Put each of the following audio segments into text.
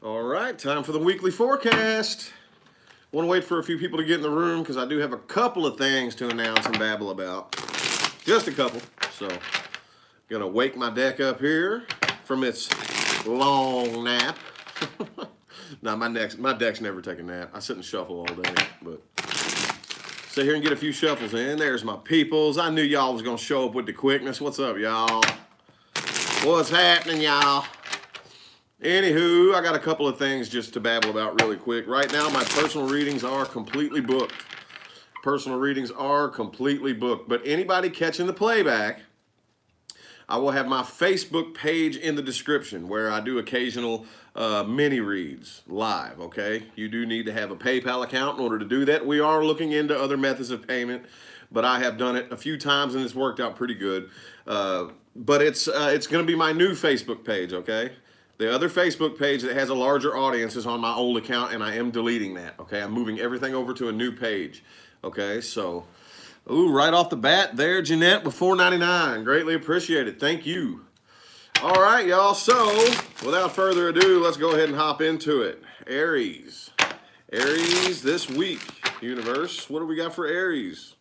All right, time for the weekly forecast. Want to wait for a few people to get in the room because I do have a couple of things to announce and babble about. Just a couple. So, gonna wake my deck up here from its long nap. Nah, my deck's never take a nap. I sit and shuffle all day, but sit here and get a few shuffles in. There's my peoples. I knew y'all was gonna show up with the quickness. What's up, y'all? What's happening, y'all? Anywho, I got a couple of things just to babble about really quick. Right now, my personal readings are completely booked. Personal readings are completely booked. But anybody catching the playback, I will have my Facebook page in the description where I do occasional mini reads live, okay? You do need to have a PayPal account in order to do that. We are looking into other methods of payment, but I have done it a few times and it's worked out pretty good. But it's going to be my new Facebook page, okay? The other Facebook page that has a larger audience is on my old account, and I am deleting that, okay? I'm moving everything over to a new page, okay? So, ooh, right off the bat there, Jeanette with $4.99. Greatly appreciated. Thank you. All right, y'all. So, without further ado, let's go ahead and hop into it. Aries. Aries this week. Universe, what do we got for Aries?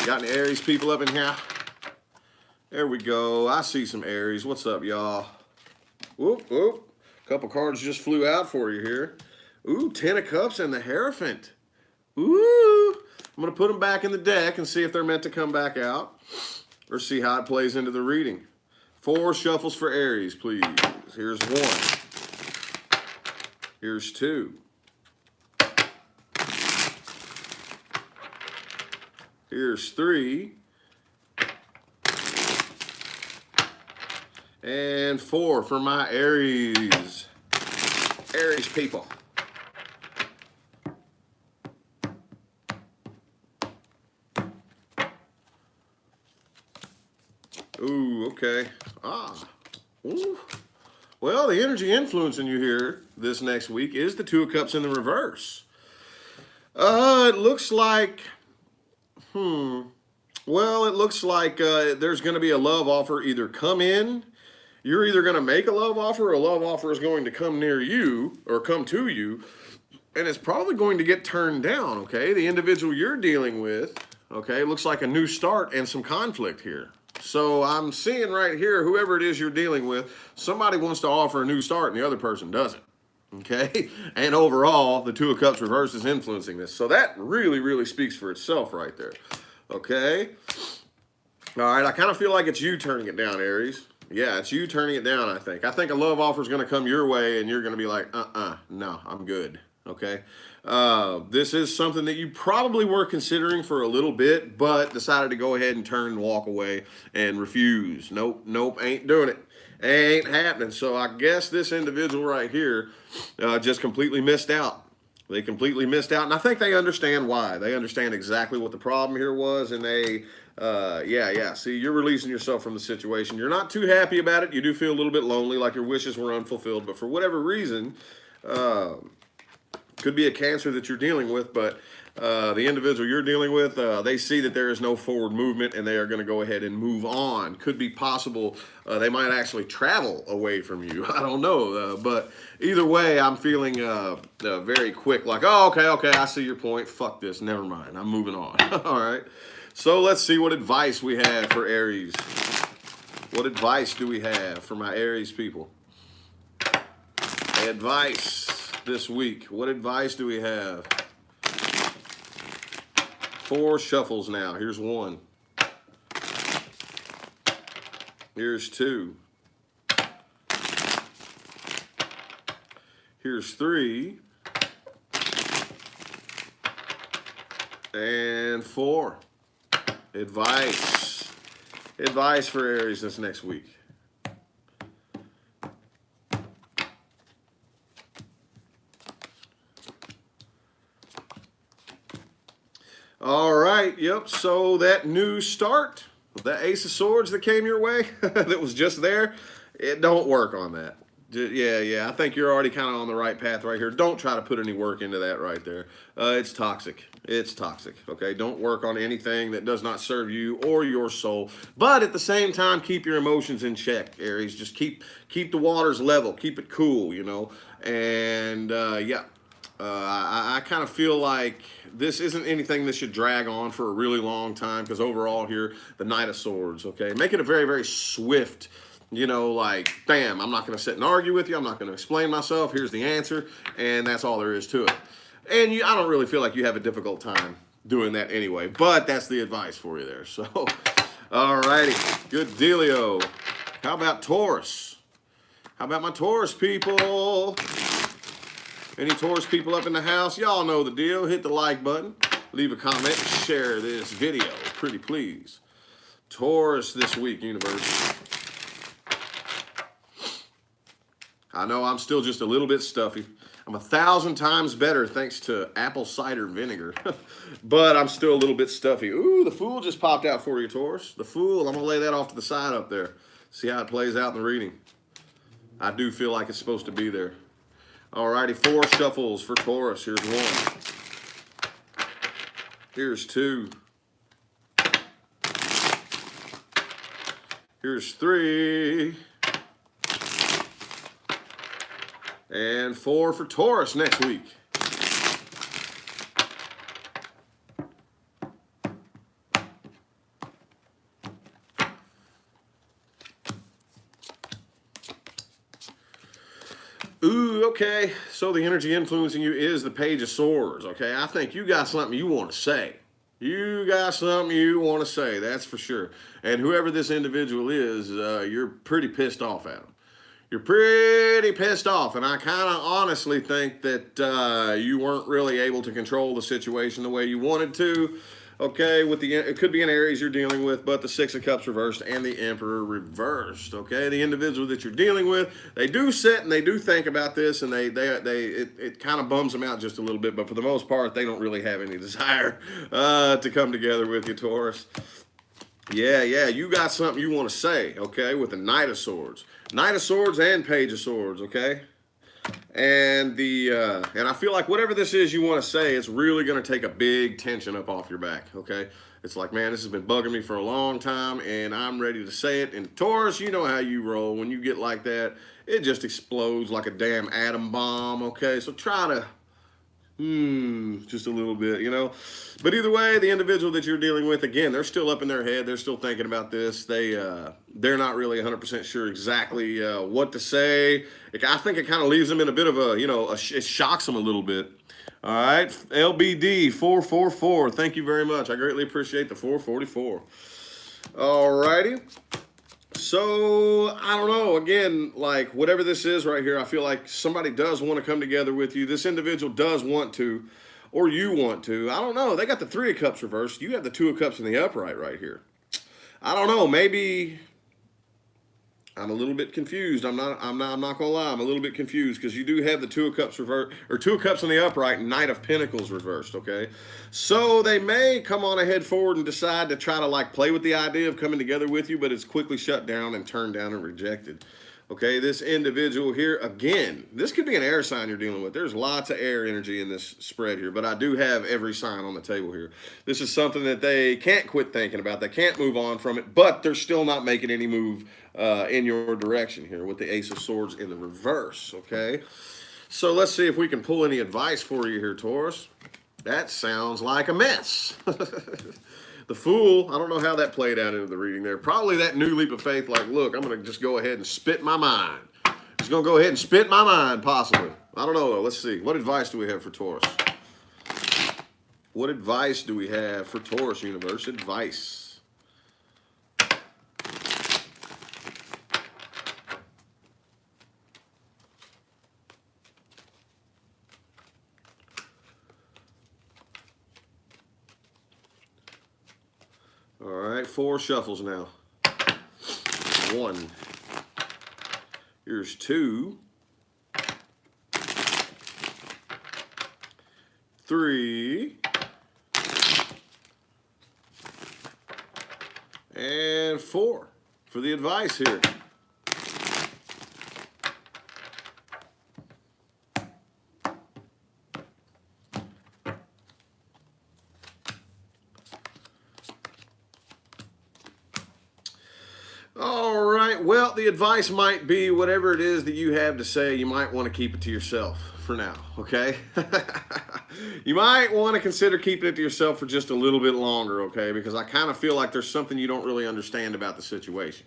Got any Aries people up in here? There we go. I see some Aries. What's up, y'all? Whoop, whoop. A couple cards just flew out for you here. Ooh, 10 of Cups and the Hierophant. Ooh. I'm going to put them back in the deck and see if they're meant to come back out or see how it plays into the reading. 4 shuffles for Aries, please. Here's 1. Here's 2. Here's 3. And 4 for my Aries. Aries people. Ooh, okay. Ooh. Well, the energy influencing you here this next week is the 2 of Cups in the reverse. It looks like, well, it looks like there's going to be a love offer either come in. You're either going to make a love offer or a love offer is going to come near you or come to you, and it's probably going to get turned down, okay? The individual you're dealing with, okay, looks like a new start and some conflict here. So I'm seeing right here, whoever it is you're dealing with, somebody wants to offer a new start and the other person doesn't, okay? And overall, the 2 of Cups reverse is influencing this. So that really, really speaks for itself right there, okay? All right, I kind of feel like it's you turning it down, Aries. Yeah, it's you turning it down, I think. I think a love offer is going to come your way, and you're going to be like, no, I'm good, okay? This is something that you probably were considering for a little bit, but decided to go ahead and turn and walk away and refuse. Nope, ain't doing it. Ain't happening. So I guess this individual right here just completely missed out. They completely missed out, and I think they understand why. They understand exactly what the problem here was, and they, see, you're releasing yourself from the situation. You're not too happy about it. You do feel a little bit lonely, like your wishes were unfulfilled, but for whatever reason, could be a Cancer that you're dealing with, but the individual you're dealing with, they see that there is no forward movement, and they are going to go ahead and move on. Could be possible they might actually travel away from you. I don't know, but either way, I'm feeling very quick, like, oh, okay, I see your point. Fuck this, never mind. I'm moving on. All right. So let's see what advice we have for Aries. What advice do we have for my Aries people? Advice this week. What advice do we have? 4 shuffles now. Here's 1. Here's 2. Here's 3. And 4. Advice. Advice for Aries this next week. All right, yep, so that new start, that Ace of Swords that came your way, that was just there, it don't work on that. Yeah. I think you're already kind of on the right path right here. Don't try to put any work into that right there. It's toxic. It's toxic. Okay. Don't work on anything that does not serve you or your soul. But at the same time, keep your emotions in check, Aries. Just keep the waters level. Keep it cool, you know. And yeah. I kind of feel like this isn't anything that should drag on for a really long time, because overall here, the Knight of Swords, okay? Make it a very, very swift, you know, like, bam, I'm not going to sit and argue with you. I'm not going to explain myself. Here's the answer, and that's all there is to it. And I don't really feel like you have a difficult time doing that anyway, but that's the advice for you there. So, all righty, good dealio. How about Taurus? How about my Taurus people? Any Taurus people up in the house? Y'all know the deal. Hit the like button. Leave a comment. Share this video. Pretty please. Taurus this week, universe. I know I'm still just a little bit stuffy. I'm 1,000 times better thanks to apple cider vinegar. But I'm still a little bit stuffy. Ooh, the Fool just popped out for you, Taurus. The Fool. I'm going to lay that off to the side up there. See how it plays out in the reading. I do feel like it's supposed to be there. Alrighty, 4 shuffles for Taurus. Here's 1. Here's 2. Here's 3. And 4 for Taurus next week. Ooh, okay. So the energy influencing you is the Page of Swords, okay? I think you got something you want to say. You got something you want to say, that's for sure. And whoever this individual is, you're pretty pissed off at him. You're pretty pissed off, and I kind of honestly think that you weren't really able to control the situation the way you wanted to. Okay, it could be an Aries you're dealing with, but the 6 of Cups reversed and the Emperor reversed. Okay, the individual that you're dealing with, they do sit and they do think about this, and it kind of bums them out just a little bit. But for the most part, they don't really have any desire to come together with you, Taurus. Yeah, you got something you want to say. Okay, with the Knight of Swords, Knight of Swords and Page of Swords. Okay. And I feel like whatever this is you want to say, it's really going to take a big tension up off your back, okay? It's like, man, this has been bugging me for a long time, and I'm ready to say it. And Taurus, you know how you roll. When you get like that, it just explodes like a damn atom bomb, okay? So try to, just a little bit, you know? But either way, the individual that you're dealing with, again, they're still up in their head. They're still thinking about this. They're not really 100% sure exactly what to say. I think it kind of leaves them in a bit of a, it shocks them a little bit. All right, LBD 444. Thank you very much. I greatly appreciate the 444. All righty. So, I don't know, again, like, whatever this is right here, I feel like somebody does want to come together with you. This individual does want to, or you want to. I don't know. They got the 3 of Cups reversed. You have the 2 of Cups in the upright right here. I don't know. Maybe I'm a little bit confused. I'm not gonna lie. I'm a little bit confused because you do have the 2 of Cups reversed, or 2 of Cups in the upright, and Knight of Pentacles reversed. Okay, so they may come on ahead forward and decide to try to like play with the idea of coming together with you, but it's quickly shut down and turned down and rejected. Okay, this individual here, again, this could be an air sign you're dealing with. There's lots of air energy in this spread here, but I do have every sign on the table here. This is something that they can't quit thinking about. They can't move on from it, but they're still not making any move in your direction here with the Ace of Swords in the reverse, okay? So let's see if we can pull any advice for you here, Taurus. That sounds like a mess. The Fool, I don't know how that played out into the reading there. Probably that new leap of faith, like, look, I'm going to just go ahead and spit my mind. Just going to go ahead and spit my mind, possibly. I don't know, though. Let's see. What advice do we have for Taurus? What advice do we have for Taurus, universe? Advice. All right, 4 shuffles now. 1. Here's 2. 3. And 4 for the advice here. well, the advice might be whatever it is that you have to say, you might want to keep it to yourself for now, okay? You might want to consider keeping it to yourself for just a little bit longer, okay? Because I kind of feel like there's something you don't really understand about the situation.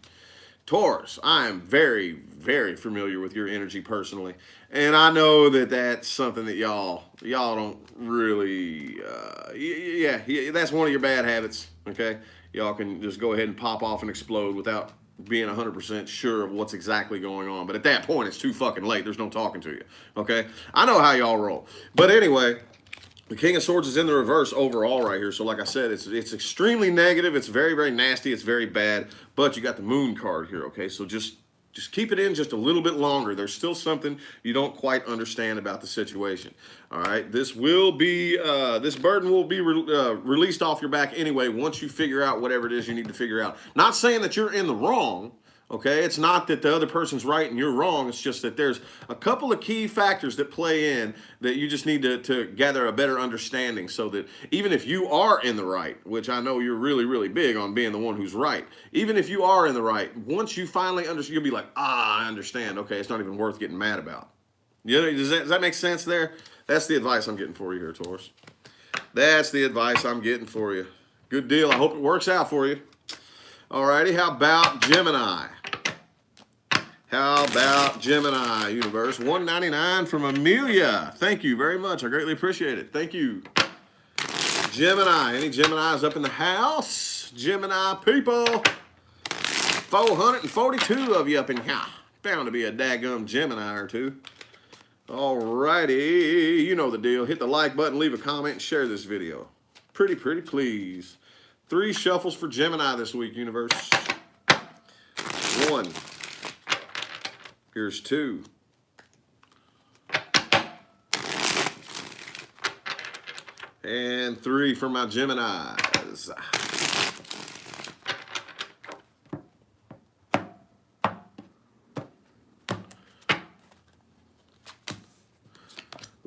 Taurus, I am very, very familiar with your energy personally, and I know that that's something that y'all don't really, yeah, that's one of your bad habits, okay? Y'all can just go ahead and pop off and explode without being 100% sure of what's exactly going on. But at that point, it's too fucking late. There's no talking to you, okay? I know how y'all roll. But anyway, the King of Swords is in the reverse overall right here. So like I said, it's extremely negative. It's very, very nasty. It's very bad. But you got the Moon card here, okay? So just keep it in just a little bit longer. There's still something you don't quite understand about the situation. All right, this will be this burden will be released off your back anyway once you figure out whatever it is you need to figure out. Not saying that you're in the wrong. Okay, it's not that the other person's right and you're wrong. It's just that there's a couple of key factors that play in that you just need to gather a better understanding so that even if you are in the right, which I know you're really, really big on being the one who's right, even if you are in the right, once you finally understand, you'll be like, I understand. Okay, it's not even worth getting mad about. You know, does that make sense there? That's the advice I'm getting for you here, Taurus. That's the advice I'm getting for you. Good deal. I hope it works out for you. Alrighty, how about Gemini? How about Gemini, universe? $1.99 from Amelia. Thank you very much. I greatly appreciate it. Thank you. Gemini. Any Geminis up in the house? Gemini people. 442 of you up in here. Bound to be a daggum Gemini or two. Alrighty. You know the deal. Hit the like button, leave a comment, and share this video. Pretty please. 3 shuffles for Gemini this week, universe. 1. Here's 2. And 3 for my Geminis.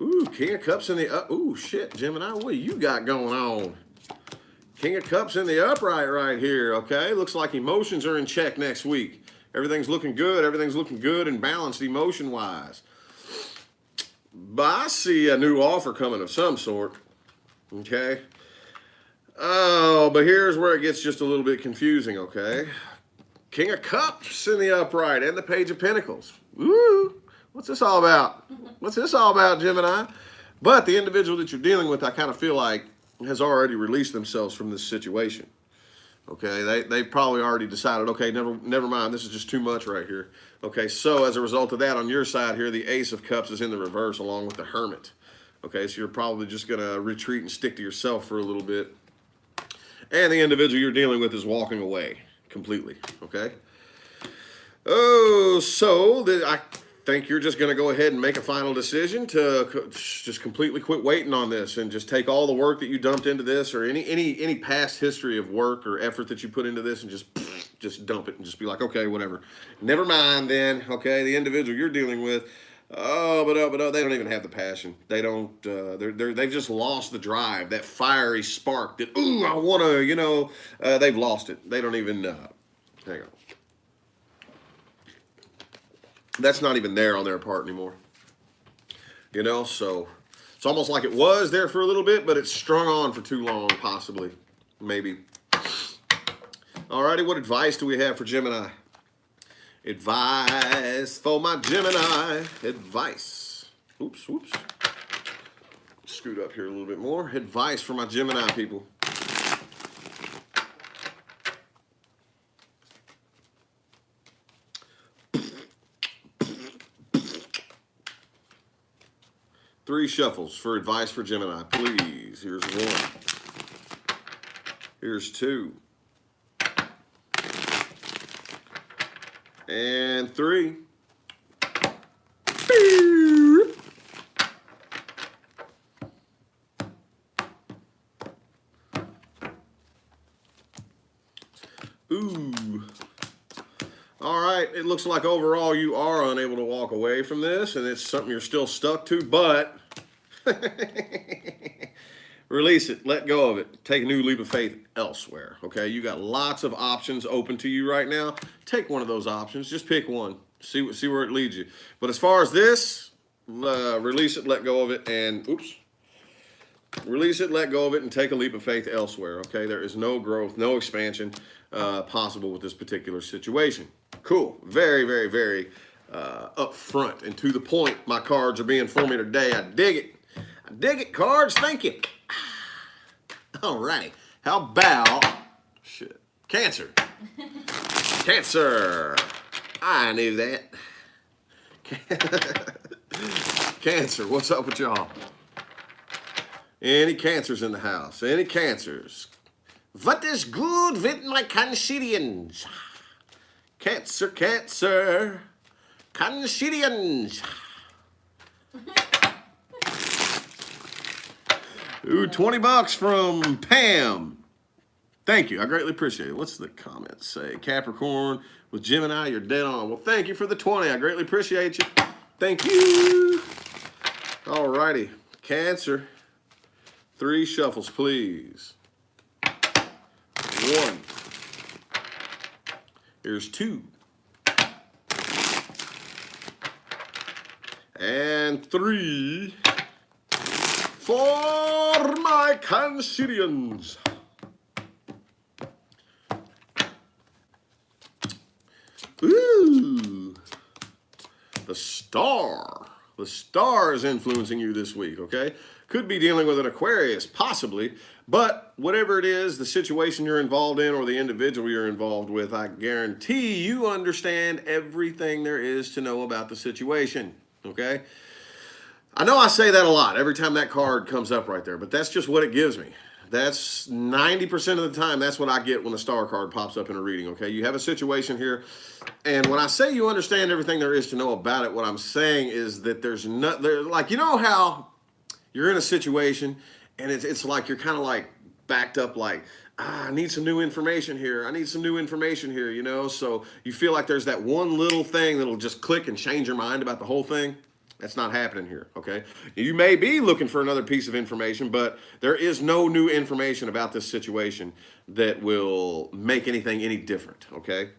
Ooh, King of Cups in the ooh, shit, Gemini, what do you got going on? King of Cups in the upright right here, okay? Looks like emotions are in check next week. Everything's looking good. Everything's looking good and balanced emotion-wise. But I see a new offer coming of some sort, okay? Oh, but here's where it gets just a little bit confusing, okay? King of Cups in the upright and the Page of Pentacles. Woo! What's this all about? What's this all about, Gemini? But the individual that you're dealing with, I kind of feel like, has already released themselves from this situation. Okay, they've probably already decided, okay, never mind, this is just too much right here. Okay, so as a result of that, on your side here, the Ace of Cups is in the reverse along with the Hermit. Okay, so you're probably just going to retreat and stick to yourself for a little bit. And the individual you're dealing with is walking away completely, okay? Oh, so I think you're just going to go ahead and make a final decision to just completely quit waiting on this and just take all the work that you dumped into this or any past history of work or effort that you put into this and just dump it and just be like, okay, whatever. Never mind then, okay? The individual you're dealing with, but they don't even have the passion. They don't, they've just lost the drive, that fiery spark that, ooh, I want to, you know, they've lost it. They don't even, hang on. That's not even there on their part anymore. You know, so it's almost like it was there for a little bit, but it's strung on for too long, possibly, maybe. Alrighty, what advice do we have for Gemini? Advice for my Gemini. Advice. Oops. Scoot up here a little bit more. Advice for my Gemini people. Three shuffles for advice for Gemini, please. Here's 1. Here's 2. And 3. Ooh. All right, it looks like overall you are unable to walk away from this, and it's something you're still stuck to, but Release it. Let go of it. Take a new leap of faith elsewhere. Okay, you got lots of options open to you right now. Take one of those options. Just pick one. See where it leads you. But as far as this, release it, let go of it, and release it, let go of it, and take a leap of faith elsewhere. Okay, there is no growth, no expansion possible with this particular situation. Cool. Very, very, very upfront and to the point. My cards are being for me today. I dig it. I dig it, cards. Thank you. All right. How about Cancer? Cancer. I knew that. Cancer. What's up with y'all? Any Cancers in the house? Any Cancers? What is good with my Cancerians? Cancer, Cancer. Cancerians. Ooh, $20 from Pam. Thank you. I greatly appreciate it. What's the comment say? Capricorn with Gemini, you're dead on. Well, thank you for the 20. I greatly appreciate you. Thank you. All righty. Cancer. 3 shuffles, please. 1. Here's 2. And 3. For my Cancerians. Ooh. The star. The star is influencing you this week, okay? Could be dealing with an Aquarius, possibly. But whatever it is, the situation you're involved in or the individual you're involved with, I guarantee you understand everything there is to know about the situation, okay? I know I say that a lot every time that card comes up right there, but that's just what it gives me. That's 90% of the time, that's what I get when the star card pops up in a reading, okay? You have a situation here, and when I say you understand everything there is to know about it, what I'm saying is that there's not, like, you know how you're in a situation, and it's like you're kind of like backed up like, I need some new information here. I need some new information here, you know? So you feel like there's that one little thing that'll just click and change your mind about the whole thing. That's not happening here, okay? You may be looking for another piece of information, but there is no new information about this situation that will make anything any different, okay?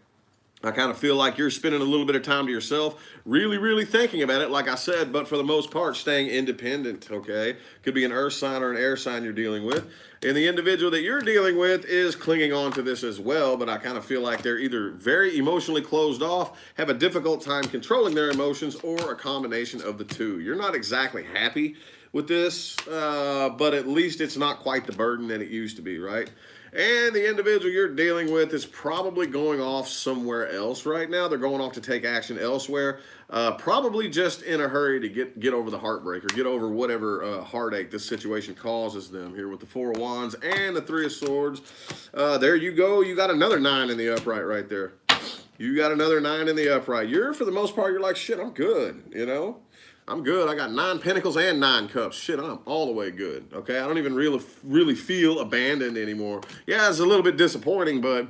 I kind of feel like you're spending a little bit of time to yourself, really, really thinking about it, like I said, but for the most part, staying independent, okay? Could be an earth sign or an air sign you're dealing with. And the individual that you're dealing with is clinging on to this as well, but I kind of feel like they're either very emotionally closed off, have a difficult time controlling their emotions, or a combination of the two. You're not exactly happy with this, but at least it's not quite the burden that it used to be, right? And the individual you're dealing with is probably going off somewhere else right now. They're going off to take action elsewhere, probably just in a hurry to get over the heartbreak or get over whatever heartache this situation causes them. Here with the 4 of Wands and the 3 of Swords. There you go. You got another 9 in the upright right there. You got another 9 in the upright. You're, for the most part, you're like, shit, I'm good, you know? I'm good. I got 9 Pentacles and 9 Cups. Shit, I'm all the way good, okay? I don't even really feel abandoned anymore. Yeah, it's a little bit disappointing, but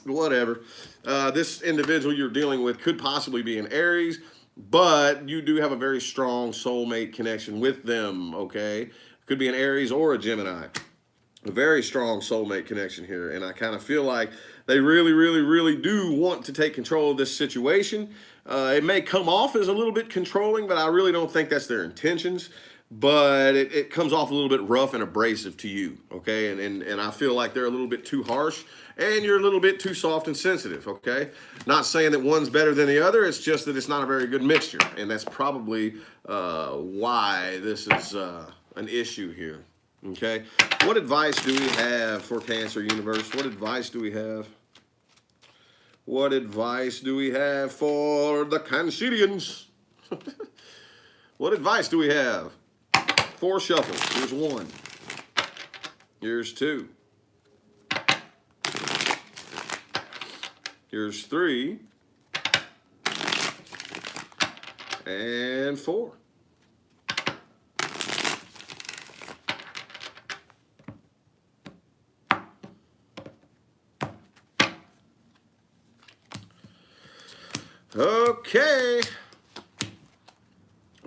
whatever. This individual you're dealing with could possibly be an Aries, but you do have a very strong soulmate connection with them, okay? Could be an Aries or a Gemini. A very strong soulmate connection here, and I kind of feel like they really, really, really do want to take control of this situation. It may come off as a little bit controlling, but I really don't think that's their intentions. But it comes off a little bit rough and abrasive to you, okay? And I feel like they're a little bit too harsh, and you're a little bit too soft and sensitive, okay? Not saying that one's better than the other, it's just that it's not a very good mixture, and that's probably why this is an issue here, okay? What advice do we have for Cancer Universe? What advice do we have? What advice do we have for the Cancerians? What advice do we have? 4 shuffles. Here's 1. Here's 2. Here's 3. And 4. Okay.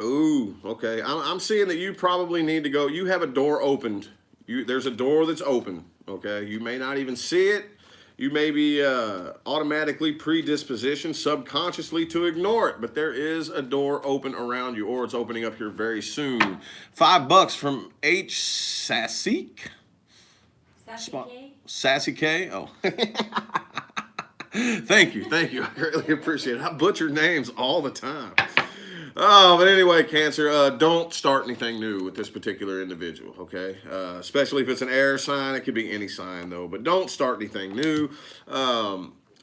Ooh, okay. I'm seeing that you probably need to go. You have a door opened. There's a door that's open, okay? You may not even see it. You may be automatically predispositioned subconsciously to ignore it, but there is a door open around you, or it's opening up here very soon. $5 from H. Sassy K. Oh. Thank you. I greatly appreciate it. I butcher names all the time. Oh, but anyway, Cancer, don't start anything new with this particular individual, okay? Especially if it's an air sign. It could be any sign, though. But don't start anything new.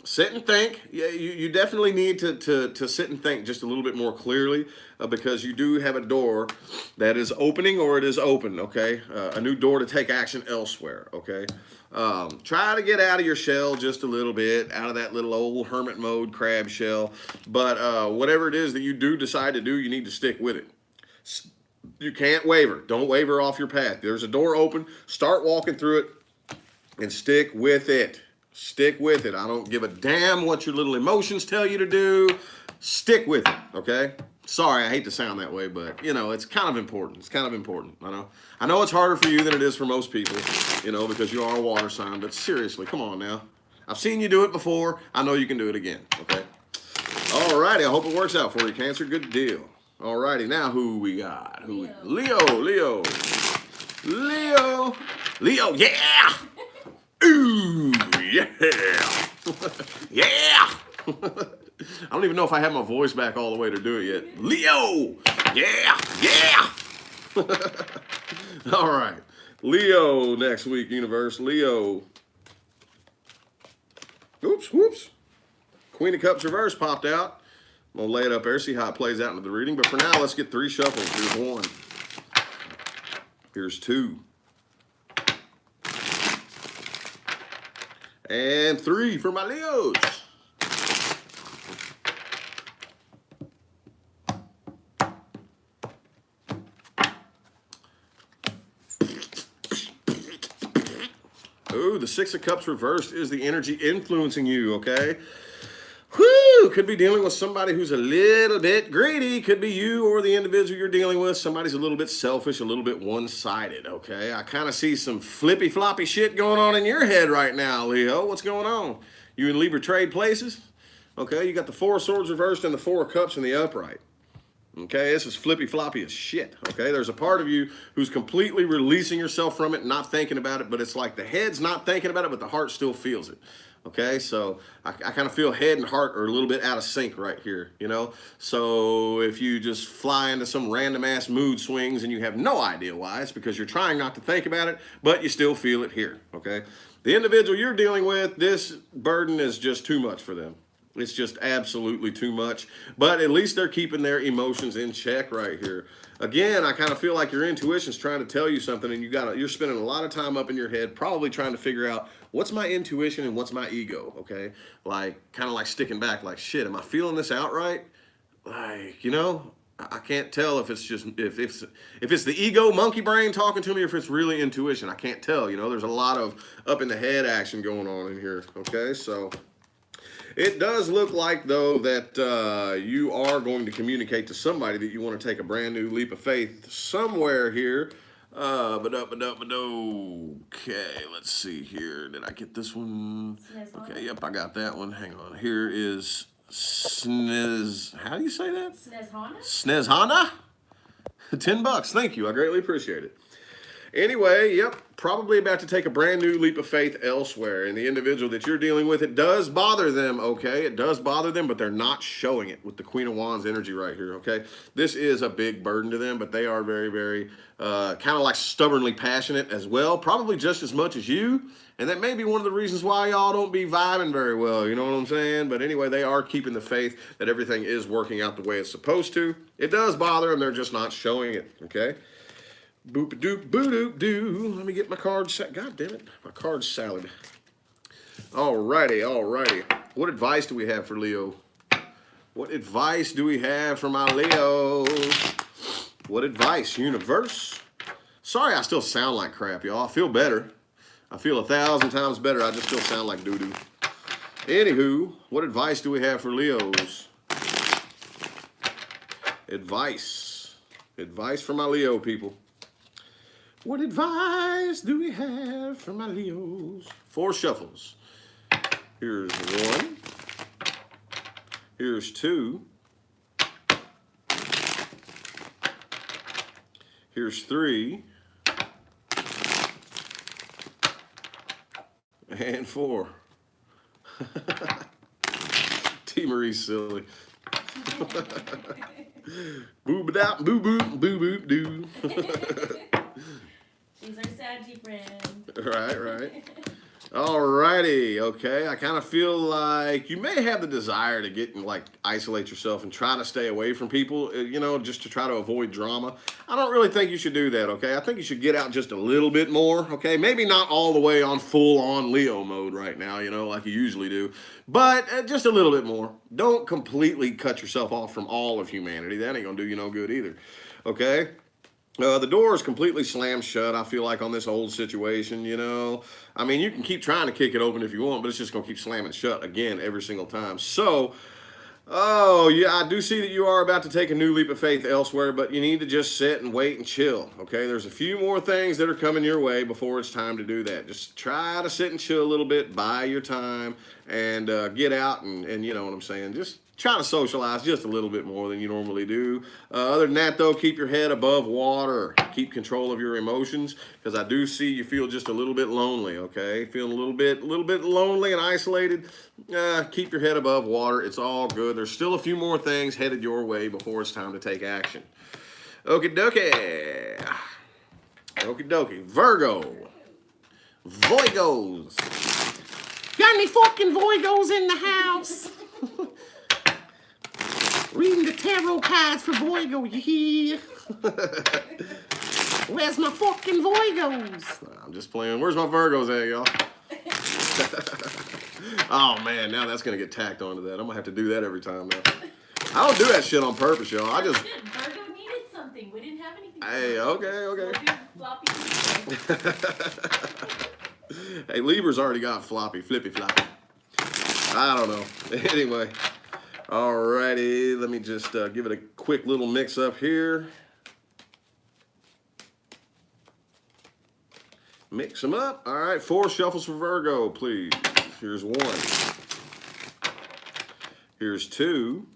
Sit and think. Yeah, you definitely need to sit and think just a little bit more clearly because you do have a door that is opening or it is open, okay? A new door to take action elsewhere, okay? Try to get out of your shell just a little bit, out of that little old hermit mode crab shell. But whatever it is that you do decide to do, you need to stick with it. You can't waver. Don't waver off your path. There's a door open. Start walking through it and stick with it. Stick with it. I don't give a damn what your little emotions tell you to do. Stick with it, okay? Sorry, I hate to sound that way, but, you know, it's kind of important. It's kind of important, I know it's harder for you than it is for most people, you know, because you are a water sign, but seriously, come on now. I've seen you do it before. I know you can do it again, okay? All righty, I hope it works out for you, Cancer. Good deal. All righty, now who we got? Leo, yeah! Ooh, yeah! Yeah! I don't even know if I have my voice back all the way to do it yet. Leo! Yeah! All right. Leo next week, universe. Leo. Whoops. Queen of Cups reverse popped out. I'm going to lay it up there, see how it plays out into the reading. But for now, let's get 3 shuffles. Here's 1. Here's 2. And 3 for my Leos. Ooh, the 6 of Cups reversed is the energy influencing you, okay? Whew, could be dealing with somebody who's a little bit greedy. Could be you or the individual you're dealing with. Somebody's a little bit selfish, a little bit one-sided, okay? I kind of see some flippy-floppy shit going on in your head right now, Leo. What's going on? You in Libra trade places? Okay, you got the 4 of Swords reversed and the 4 of Cups in the upright. Okay, this is flippy-floppy as shit, okay? There's a part of you who's completely releasing yourself from it, not thinking about it, but it's like the head's not thinking about it, but the heart still feels it, okay? So I kind of feel head and heart are a little bit out of sync right here, you know? So if you just fly into some random-ass mood swings and you have no idea why, it's because you're trying not to think about it, but you still feel it here, okay? The individual you're dealing with, this burden is just too much for them. It's just absolutely too much, but at least they're keeping their emotions in check right here. Again, I kind of feel like your intuition's trying to tell you something, and you're spending a lot of time up in your head, probably trying to figure out what's my intuition and what's my ego. Okay, like kind of like sticking back, like shit. Am I feeling this out right? Like, you know, I can't tell if it's just if it's the ego monkey brain talking to me, or if it's really intuition. I can't tell. You know, there's a lot of up in the head action going on in here. Okay, so. It does look like, though, that you are going to communicate to somebody that you want to take a brand new leap of faith somewhere here. Okay, let's see here. Did I get this one? Okay, yep, I got that one. Hang on. Here is Snez. How do you say that? Snezhana? $10. Thank you. I greatly appreciate it. Anyway, yep, probably about to take a brand new leap of faith elsewhere. And the individual that you're dealing with, it does bother them, okay? It does bother them, but they're not showing it with the Queen of Wands energy right here, okay? This is a big burden to them, but they are very, very kind of like stubbornly passionate as well, probably just as much as you. And that may be one of the reasons why y'all don't be vibing very well, you know what I'm saying? But anyway, they are keeping the faith that everything is working out the way it's supposed to. It does bother them, they're just not showing it, okay? Boop doop boo doop doo. Let me get my card set. God damn it, my card salad. Alrighty. What advice do we have for Leo? What advice do we have for my Leo? What advice, universe? Sorry, I still sound like crap, y'all. I feel better. I feel 1,000 times better. I just still sound like doo doo. Anywho, what advice do we have for Leos? Advice for my Leo people. What advice do we have for my Leos? 4 shuffles. Here's 1. Here's 2. Here's 3. And 4. T. Marie's silly. Boo ba da boo boo boo boo doo. She's our Saggy friend. Right. Alrighty, okay. I kind of feel like you may have the desire to get and like isolate yourself and try to stay away from people, you know, just to try to avoid drama. I don't really think you should do that, okay? I think you should get out just a little bit more, okay? Maybe not all the way on full-on Leo mode right now, you know, like you usually do, but just a little bit more. Don't completely cut yourself off from all of humanity. That ain't gonna do you no good either, okay? The door is completely slammed shut, I feel like, on this old situation, you know. I mean, you can keep trying to kick it open if you want, but it's just going to keep slamming shut again every single time. So, oh, yeah, I do see that you are about to take a new leap of faith elsewhere, but you need to just sit and wait and chill, okay? There's a few more things that are coming your way before it's time to do that. Just try to sit and chill a little bit, buy your time, and get out and you know what I'm saying, just try to socialize just a little bit more than you normally do. Other than that, though, keep your head above water. Keep control of your emotions, because I do see you feel just a little bit lonely, okay? Feeling a little bit lonely and isolated. Keep your head above water. It's all good. There's still a few more things headed your way before it's time to take action. Okie dokie. Okie dokie. Virgo. Voygos. Got any fucking Voygos in the house? Reading the tarot cards for Virgo, you hear? Where's my fucking Virgos? I'm just playing. Where's my Virgos at, y'all? Oh, man, now that's going to get tacked onto that. I'm going to have to do that every time now. I don't do that shit on purpose, y'all. I just... Virgo needed something. We didn't have anything. Hey, okay. Floppy. Hey, Libra's already got flippy floppy. I don't know. Anyway. Alrighty, let me just give it a quick little mix up here. Mix them up. All right, 4 shuffles for Virgo, please. Here's 1. Here's 2.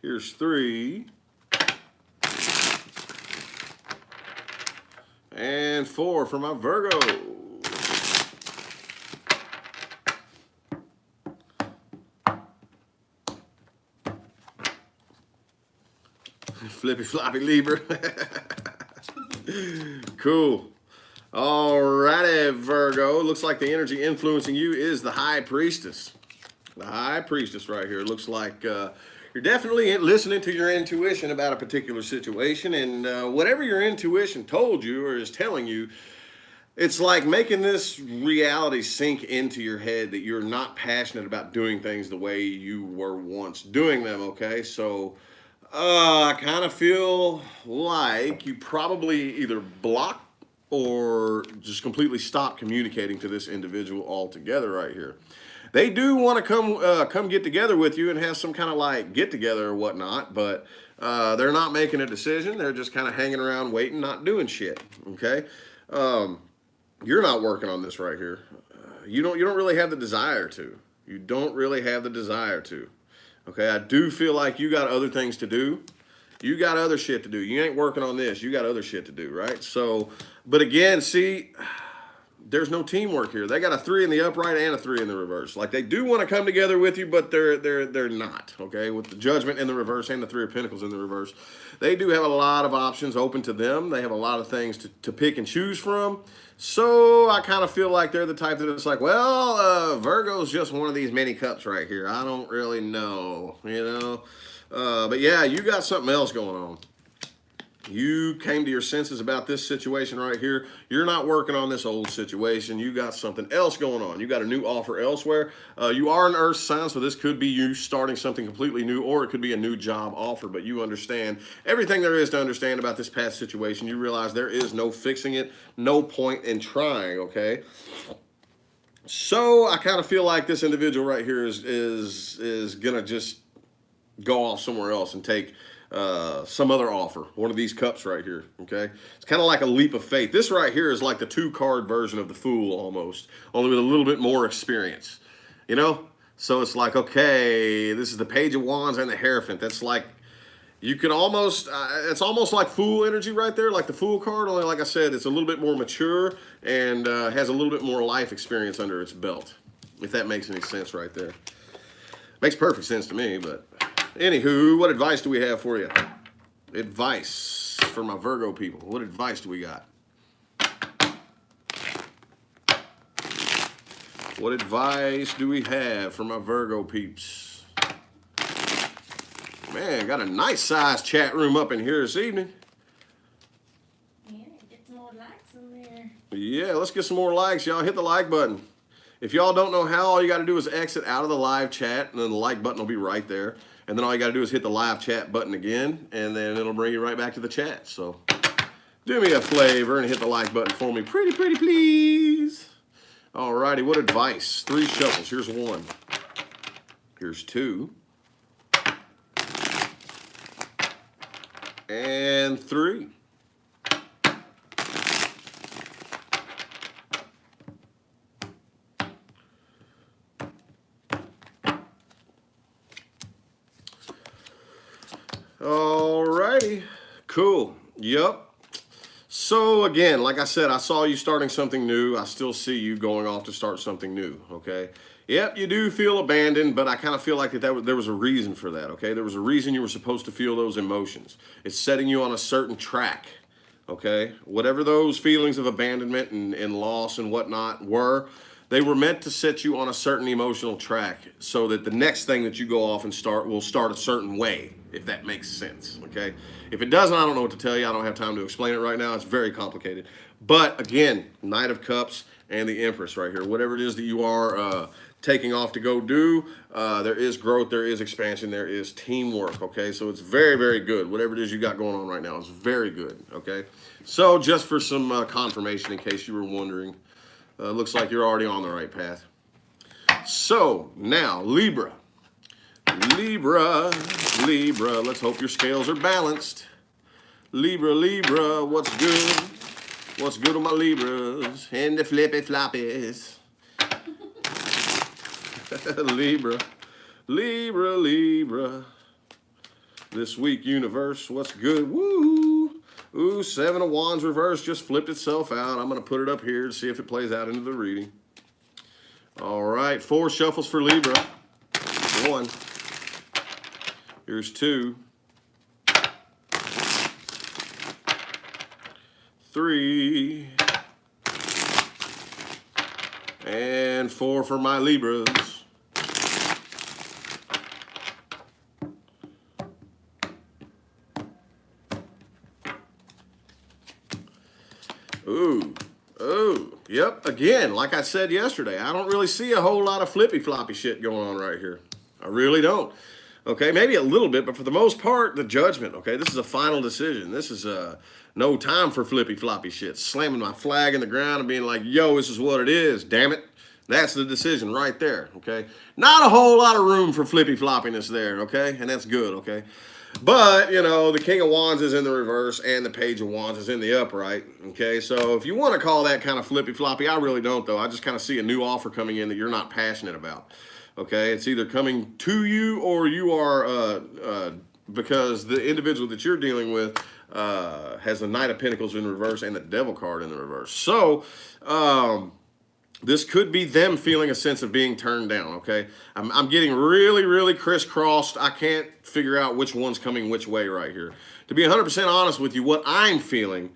Here's 3. And 4 for my Virgo. Flippy floppy Libra. Cool. Alrighty, Virgo. Looks like the energy influencing you is the High Priestess. The High Priestess right here. Looks like you're definitely listening to your intuition about a particular situation, and whatever your intuition told you or is telling you, it's like making this reality sink into your head that you're not passionate about doing things the way you were once doing them, okay? So I kind of feel like you probably either block or just completely stop communicating to this individual altogether right here. They do want to come get together with you and have some kind of like get together or whatnot, but they're not making a decision. They're just kind of hanging around waiting, not doing shit, okay? You're not working on this right here. You don't really have the desire to. You don't really have the desire to. Okay, I do feel like you got other things to do. You got other shit to do. You ain't working on this. You got other shit to do, right? So, but again, see, there's no teamwork here. They got a 3 in the upright and a 3 in the reverse. Like, they do want to come together with you, but they're not, okay? With the Judgment in the reverse and the 3 of Pentacles in the reverse. They do have a lot of options open to them. They have a lot of things to pick and choose from. So I kind of feel like they're the type that it's like, well, Virgo's just one of these mini cups right here. I don't really know, you know. But yeah, you got something else going on. You came to your senses about this situation right here. You're not working on this old situation. You got something else going on. You got a new offer elsewhere. You are an earth sign, so this could be you starting something completely new, or it could be a new job offer, but you understand everything there is to understand about this past situation. You realize there is no fixing it, no point in trying, okay? So I kind of feel like this individual right here is gonna just go off somewhere else and take some other offer. One of these cups right here, okay? It's kind of like a leap of faith. This right here is like the 2-card version of the Fool almost, only with a little bit more experience, you know? So it's like, okay, this is the Page of Wands and the Hierophant. That's like, you can almost, it's almost like Fool energy right there, like the Fool card, only like I said, it's a little bit more mature and has a little bit more life experience under its belt, if that makes any sense right there. Makes perfect sense to me, but anywho, what advice do we have for you? Advice for my Virgo people. What advice do we got? What advice do we have for my Virgo peeps? Man, got a nice sized chat room up in here this evening. Yeah, get some more likes in there. Yeah, let's get some more likes, y'all. Hit the like button. If y'all don't know how, all you got to do is exit out of the live chat, and then the like button will be right there. And then all you got to do is hit the live chat button again, and then it'll bring you right back to the chat. So do me a favor and hit the like button for me. Pretty please. Alrighty, what advice? 3 shuffles. Here's 1. Here's 2. And 3. Alrighty, cool. Yep. So again, like I said, I saw you starting something new. I still see you going off to start something new, okay? Yep, you do feel abandoned, but I kind of feel like there was a reason for that, okay? There was a reason you were supposed to feel those emotions. It's setting you on a certain track, okay? Whatever those feelings of abandonment and loss and whatnot were, they were meant to set you on a certain emotional track so that the next thing that you go off and start will start a certain way, if that makes sense, okay? If it doesn't, I don't know what to tell you. I don't have time to explain it right now. It's very complicated. But again, Knight of Cups and the Empress right here. Whatever it is that you are taking off to go do, there is growth, there is expansion, there is teamwork, okay? So it's very good. Whatever it is you got going on right now is very good, okay? So just for some confirmation in case you were wondering, looks like you're already on the right path. So now, Libra, let's hope your scales are balanced. Libra, what's good? What's good on my Libras and the flippy floppies? Libra. This week, universe, what's good? Woo! Ooh, 7 of Wands reverse just flipped itself out. I'm going to put it up here to see if it plays out into the reading. All right, 4 shuffles for Libra. 1. Here's 2. 3. And 4 for my Libras. Ooh, yep, again, like I said yesterday, I don't really see a whole lot of flippy-floppy shit going on right here. I really don't. Okay, maybe a little bit, but for the most part, the judgment, okay? This is a final decision. This is no time for flippy-floppy shit. Slamming my flag in the ground and being like, yo, this is what it is, damn it. That's the decision right there, okay? Not a whole lot of room for flippy-floppiness there, okay? And that's good, okay? But, you know, the King of Wands is in the reverse and the Page of Wands is in the upright, okay? So if you want to call that kind of flippy-floppy, I really don't, though. I just kind of see a new offer coming in that you're not passionate about, okay? It's either coming to you or you are, because the individual that you're dealing with has the Knight of Pentacles in reverse and the Devil card in the reverse. So, this could be them feeling a sense of being turned down, okay? I'm getting really crisscrossed. I can't figure out which one's coming which way right here. To be 100% honest with you, what I'm feeling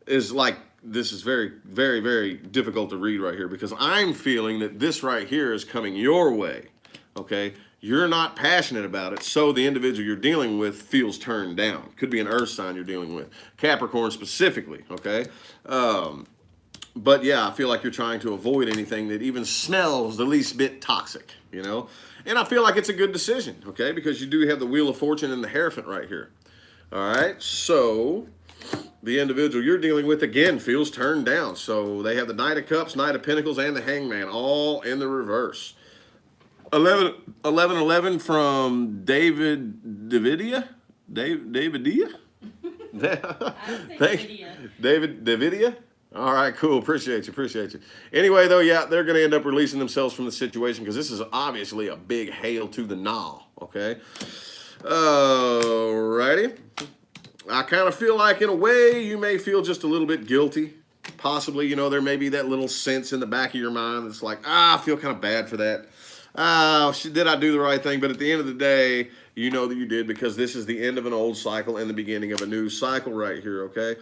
is like, this is very difficult to read right here because I'm feeling that this right here is coming your way, okay? You're not passionate about it, so the individual you're dealing with feels turned down. Could be an earth sign you're dealing with. Capricorn specifically, okay? But yeah, I feel like you're trying to avoid anything that even smells the least bit toxic, you know? And I feel like it's a good decision, okay? Because you do have the Wheel of Fortune and the Hierophant right here. All right, so the individual you're dealing with, again, feels turned down. So they have the Knight of Cups, Knight of Pentacles, and the Hangman all in the reverse. 11 from David Davidia. Davidia? Thank you. Davidia? All right, cool. Appreciate you. Anyway, though, yeah, they're going to end up releasing themselves from the situation because this is obviously a big hail to the gnaw, okay? Alrighty. I kind of feel like, in a way, you may feel just a little bit guilty. Possibly, you know, there may be that little sense in the back of your mind that's like, I feel kind of bad for that. Did I do the right thing? But at the end of the day, you know that you did because this is the end of an old cycle and the beginning of a new cycle right here, okay?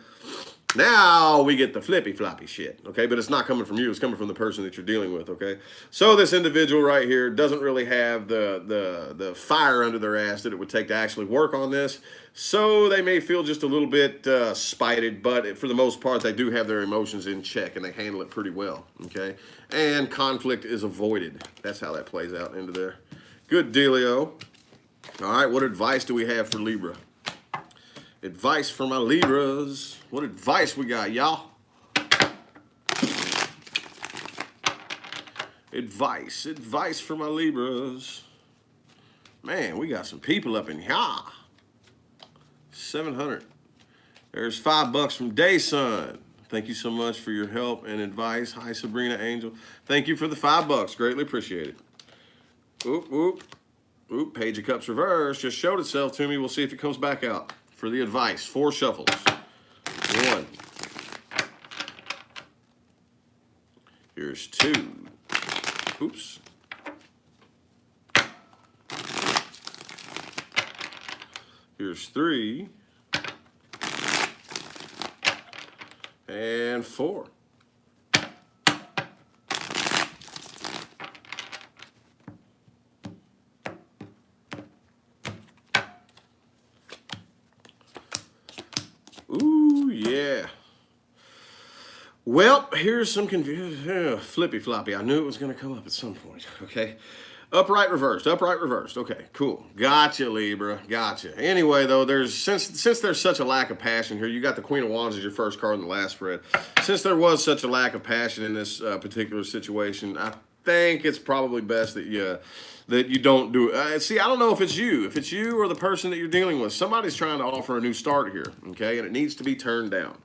Now we get the flippy floppy shit, okay? But it's not coming from you. It's coming from the person that you're dealing with, okay? So this individual right here doesn't really have the fire under their ass that it would take to actually work on this. So they may feel just a little bit spited, but for the most part, they do have their emotions in check and they handle it pretty well, okay? And conflict is avoided. That's how that plays out into there. Good dealio. All right, what advice do we have for Libra? Advice for my Libras. What advice we got, y'all? Advice for my Libras. Man, we got some people up in here. 700. There's $5 from Dayson. Thank you so much for your help and advice. Hi, Sabrina Angel. Thank you for the $5. Greatly appreciate it. Oop, oop. Oop, Page of Cups reverse. Just showed itself to me. We'll see if it comes back out. For the advice, 4 shuffles. 1. Here's 2. Oops. Here's 3. And 4. Ooh, yeah. Well, here's some flippy floppy. I knew it was going to come up at some point, okay? Upright reversed. Okay, cool. Gotcha, Libra. Gotcha. Anyway, though, since there's such a lack of passion here, you got the Queen of Wands as your first card in the last spread. Since there was such a lack of passion in this particular situation, I think it's probably best that you don't do it. See, I don't know if it's you or the person that you're dealing with. Somebody's trying to offer a new start here, okay, and it needs to be turned down.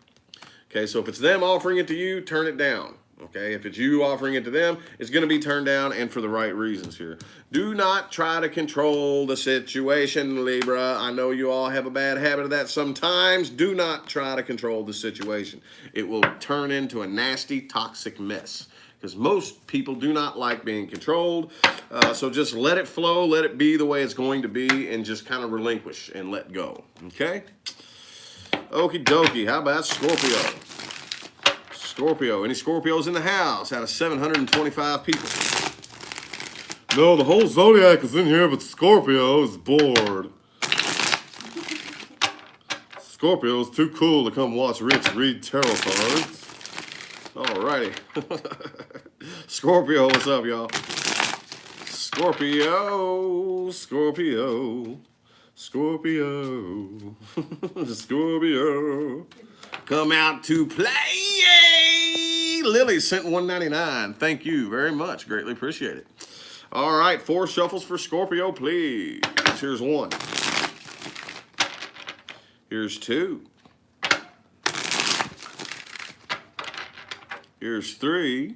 Okay, so if it's them offering it to you, turn it down. Okay, if it's you offering it to them, it's going to be turned down, and for the right reasons here. Do not try to control the situation, Libra. I know you all have a bad habit of that sometimes. Do not try to control the situation. It will turn into a nasty, toxic mess. Because most people do not like being controlled. So just let it flow, let it be the way it's going to be, and just kind of relinquish and let go. Okay? Okie dokie. How about Scorpio? Scorpio. Any Scorpios in the house out of 725 people? No, the whole zodiac is in here, but Scorpio is bored. Scorpio is too cool to come watch Rich read tarot cards. Alrighty. Scorpio, what's up, y'all? Scorpio. Scorpio. Come out to play. Yay! Lily sent $1.99. Thank you very much. Greatly appreciate it. All right, 4 shuffles for Scorpio, please. Here's 1. Here's 2. Here's 3.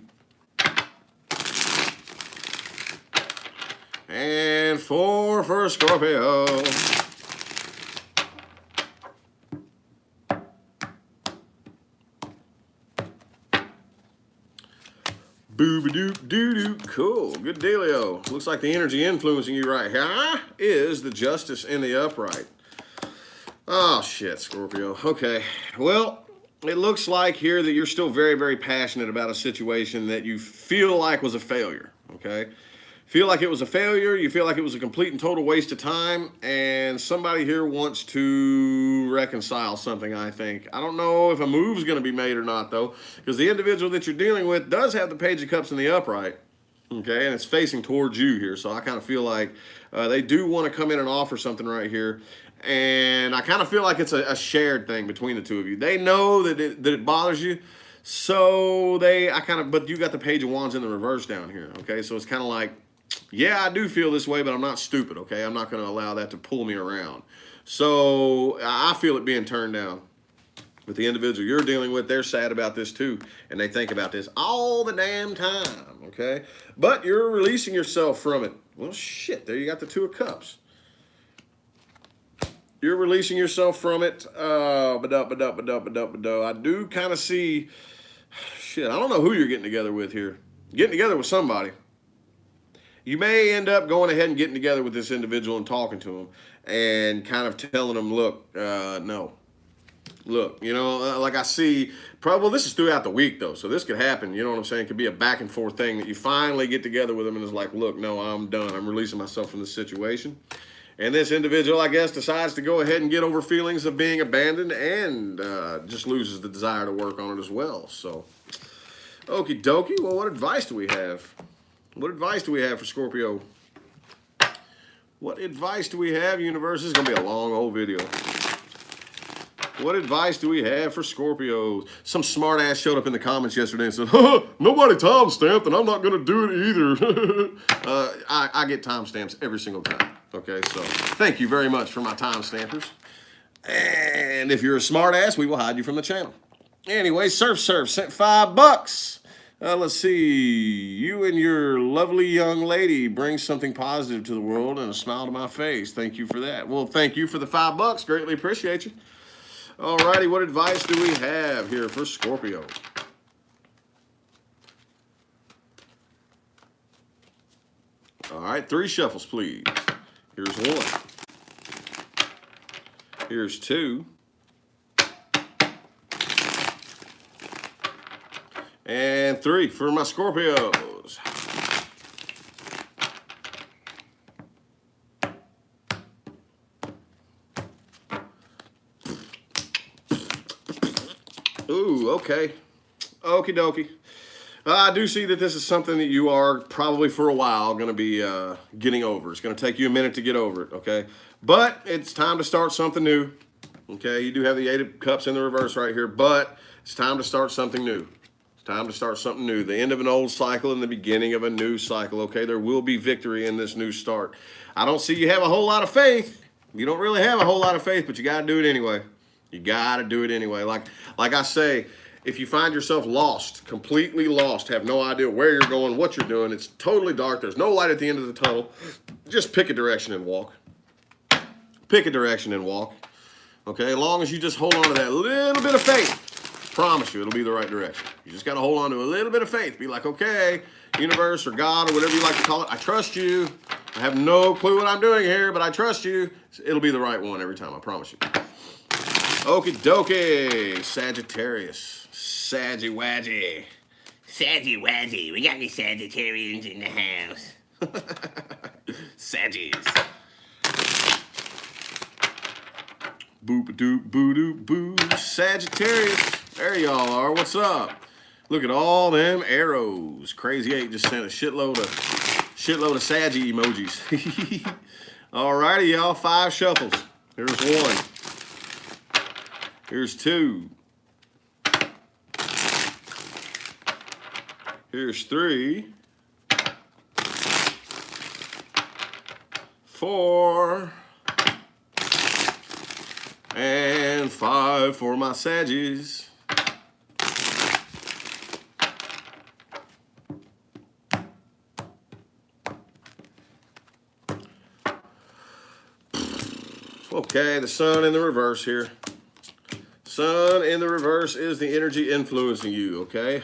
And 4 for Scorpio. Boo-ba-doop-doo-doo. Cool. Good dealio. Looks like the energy influencing you right here is the Justice in the upright. Oh, shit, Scorpio. Okay. Well, it looks like here that you're still very, very passionate about a situation that you feel like was a failure, okay? Feel like it was a failure, you feel like it was a complete and total waste of time, and somebody here wants to reconcile something, I think. I don't know if a move's going to be made or not, though, because the individual that you're dealing with does have the Page of Cups in the upright, okay, and it's facing towards you here, so I kind of feel like they do want to come in and offer something right here, and I kind of feel like it's a shared thing between the two of you. They know that it bothers you, so but you got the Page of Wands in the reverse down here, okay, so it's kind of like, yeah, I do feel this way, but I'm not stupid, okay? I'm not going to allow that to pull me around. So I feel it being turned down. With the individual you're dealing with, they're sad about this too, and they think about this all the damn time, okay? But you're releasing yourself from it. Well, shit, there you got the Two of Cups. You're releasing yourself from it. I do kind of see, shit, I don't know who you're getting together with here. Getting together with somebody. You may end up going ahead and getting together with this individual and talking to him and kind of telling them, look, no. Look, you know, like I see, probably this is throughout the week though, so this could happen, you know what I'm saying? It could be a back and forth thing that you finally get together with them and it's like, look, no, I'm done. I'm releasing myself from this situation. And this individual, I guess, decides to go ahead and get over feelings of being abandoned and just loses the desire to work on it as well. So, okie dokie. Well, what advice do we have? What advice do we have for Scorpio? What advice do we have, universe? This is going to be a long old video. What advice do we have for Scorpios? Some smart ass showed up in the comments yesterday and said, nobody time-stamped and I'm not going to do it either. I get time-stamps every single time. Okay, so thank you very much for my time-stampers. And if you're a smart ass, we will hide you from the channel. Anyway, Surf sent $5. Let's see. You and your lovely young lady bring something positive to the world and a smile to my face. Thank you for that. Well, thank you for the $5. Greatly appreciate you. Alrighty, what advice do we have here for Scorpio? All right, 3 shuffles, please. Here's 1. Here's 2. And 3 for my Scorpios. Ooh, okay. Okie dokie. I do see that this is something that you are probably for a while going to be getting over. It's going to take you a minute to get over it, okay? But it's time to start something new, okay? You do have the 8 of Cups in the reverse right here, but it's time to start something new. It's time to start something new. The end of an old cycle and the beginning of a new cycle, okay? There will be victory in this new start. I don't see you have a whole lot of faith. You don't really have a whole lot of faith, but you got to do it anyway. You got to do it anyway. Like I say, if you find yourself lost, completely lost, have no idea where you're going, what you're doing, it's totally dark, there's no light at the end of the tunnel, just pick a direction and walk. Pick a direction and walk. Okay, as long as you just hold on to that little bit of faith, promise you it'll be the right direction. You just got to hold on to a little bit of faith. Be like, okay, universe or God or whatever you like to call it, I trust you. I have no clue what I'm doing here, but I trust you. It'll be the right one every time, I promise you. Okie dokie, Sagittarius. Saggy Waggy. Saggy Waggy. We got any Sagittarians in the house? Saggies. Boop-a-doop, boo-doop, boo. Sagittarius. There y'all are. What's up? Look at all them arrows. Crazy 8 just sent a shitload of saggy emojis. Alrighty, y'all. 5 shuffles. Here's 1. Here's 2. Here's 3. 4. And 5 for my Saggies. Okay, the Sun in the reverse here. Sun in the reverse is the energy influencing you, okay?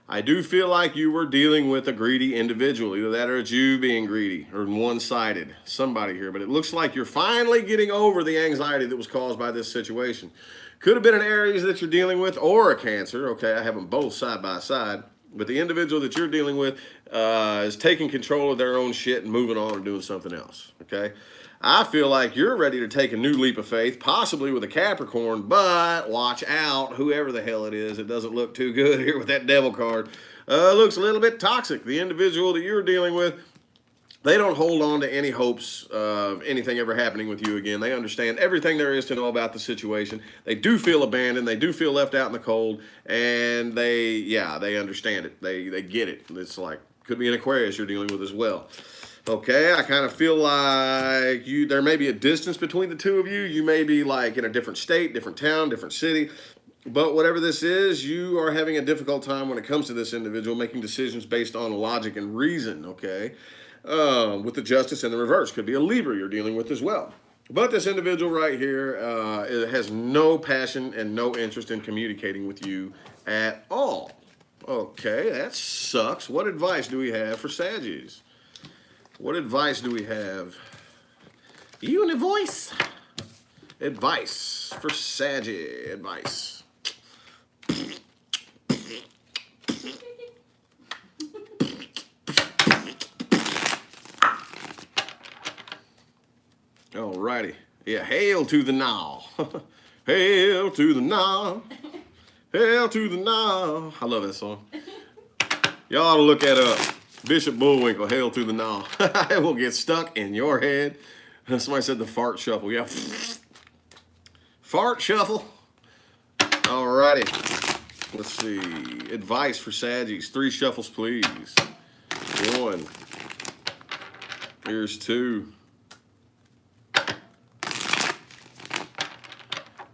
I do feel like you were dealing with a greedy individual. Either that or it's you being greedy or one-sided. Somebody here. But it looks like you're finally getting over the anxiety that was caused by this situation. Could have been an Aries that you're dealing with or a Cancer. Okay, I have them both side by side. But the individual that you're dealing with is taking control of their own shit and moving on and doing something else, okay? I feel like you're ready to take a new leap of faith, possibly with a Capricorn, but watch out, whoever the hell it is. It doesn't look too good here with that devil card. Looks a little bit toxic. The individual that you're dealing with, they don't hold on to any hopes of anything ever happening with you again. They understand everything there is to know about the situation. They do feel abandoned. They do feel left out in the cold, and they understand it. They get it. It's like, Could be an Aquarius you're dealing with as well. Okay, I kind of feel like there may be a distance between the two of you. You may be like in a different state, different town, different city. But whatever this is, you are having a difficult time when it comes to this individual making decisions based on logic and reason, okay? With the Justice in the reverse. Could be a Libra you're dealing with as well. But this individual right here has no passion and no interest in communicating with you at all. Okay, that sucks. What advice do we have for Saggies? What advice do we have? You and a voice? Advice for Saggy. Advice. Alrighty. Yeah, hail to the now. Hail to the now. Hail to the now. I love that song. Y'all ought to look at Bishop Bullwinkle, Hail to the Now. It will get stuck in your head. Somebody said the fart shuffle. Yeah. Fart shuffle. Alrighty. Let's see. Advice for Saggies. 3 shuffles, please. 1. Here's 2.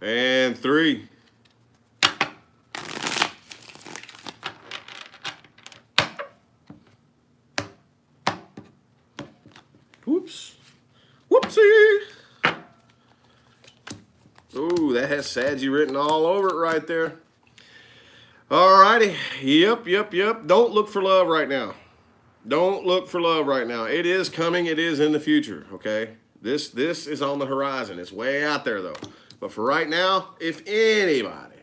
And 3. Whoops. Whoopsie. Ooh, that has Saggy written all over it right there. Alrighty. Yep. Don't look for love right now. Don't look for love right now. It is coming. It is in the future, okay? This is on the horizon. It's way out there, though. But for right now, if anybody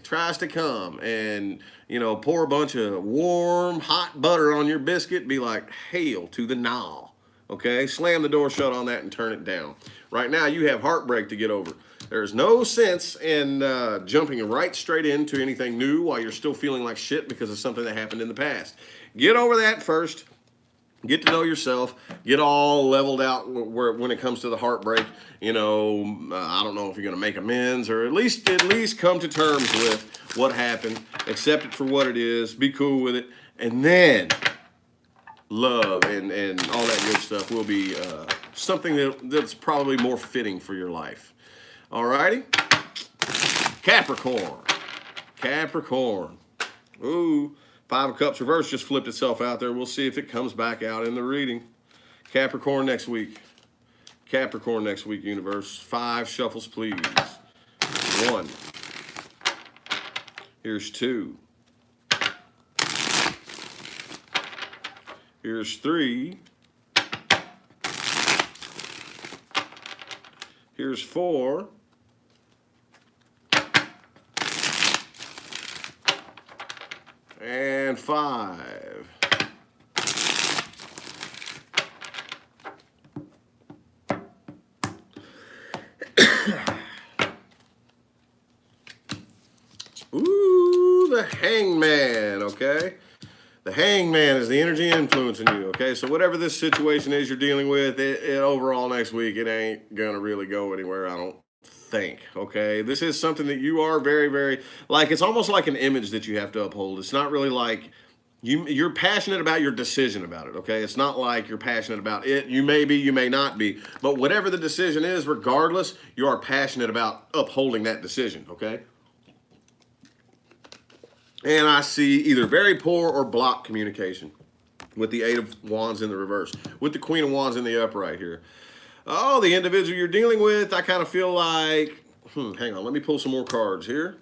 tries to come and, you know, pour a bunch of warm, hot butter on your biscuit, be like, hail to the now, okay? Slam the door shut on that and turn it down. Right now, you have heartbreak to get over. There's no sense in jumping right straight into anything new while you're still feeling like shit because of something that happened in the past. Get over that first. Get to know yourself. Get all leveled out when it comes to the heartbreak. You know, I don't know if you're going to make amends or at least come to terms with what happened. Accept it for what it is. Be cool with it. And then love and all that good stuff will be something that's probably more fitting for your life. Alrighty? Capricorn. Ooh. 5 of Cups reverse just flipped itself out there. We'll see if it comes back out in the reading. Capricorn next week, universe. 5 shuffles, please. 1. Here's 2. Here's 3. Here's 4. And 5. Ooh, the Hangman, okay? The Hangman is the energy influencing you, okay? So whatever this situation is you're dealing with, it overall next week, it ain't going to really go anywhere, I don't think, okay? This is something that you are very, very, like, it's almost like an image that you have to uphold. It's not really like, you're passionate about your decision about it, okay? It's not like you're passionate about it. You may be, you may not be. But whatever the decision is, regardless, you are passionate about upholding that decision, okay? And I see either very poor or blocked communication with the 8 of Wands in the reverse, with the Queen of Wands in the upright here. Oh, the individual you're dealing with, I kind of feel like, hang on, let me pull some more cards here.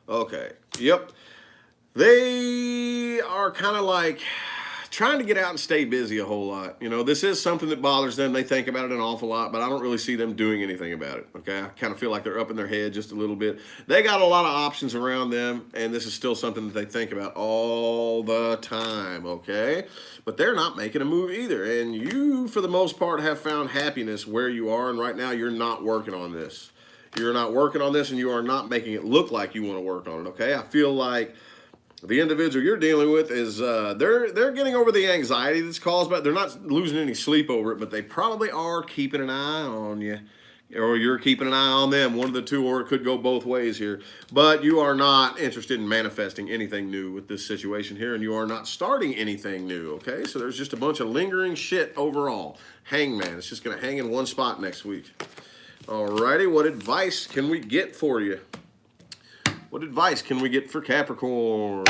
Okay, yep. They are kind of like trying to get out and stay busy a whole lot. You know, this is something that bothers them. They think about it an awful lot, but I don't really see them doing anything about it, okay? I kind of feel like they're up in their head just a little bit. They got a lot of options around them, and this is still something that they think about all the time, okay? But they're not making a move either, and you, for the most part, have found happiness where you are, and right now you're not working on this. You're not working on this, and you are not making it look like you want to work on it, okay? I feel like the individual you're dealing with is, they're getting over the anxiety that's caused by it. They're not losing any sleep over it, but they probably are keeping an eye on you. or you're keeping an eye on them, one of the two, or it could go both ways here. But you are not interested in manifesting anything new with this situation here, and you are not starting anything new, okay? So there's just a bunch of lingering shit overall. Hangman, it's just going to hang in one spot next week. Alrighty, what advice can we get for you? What advice can we get for Capricorn?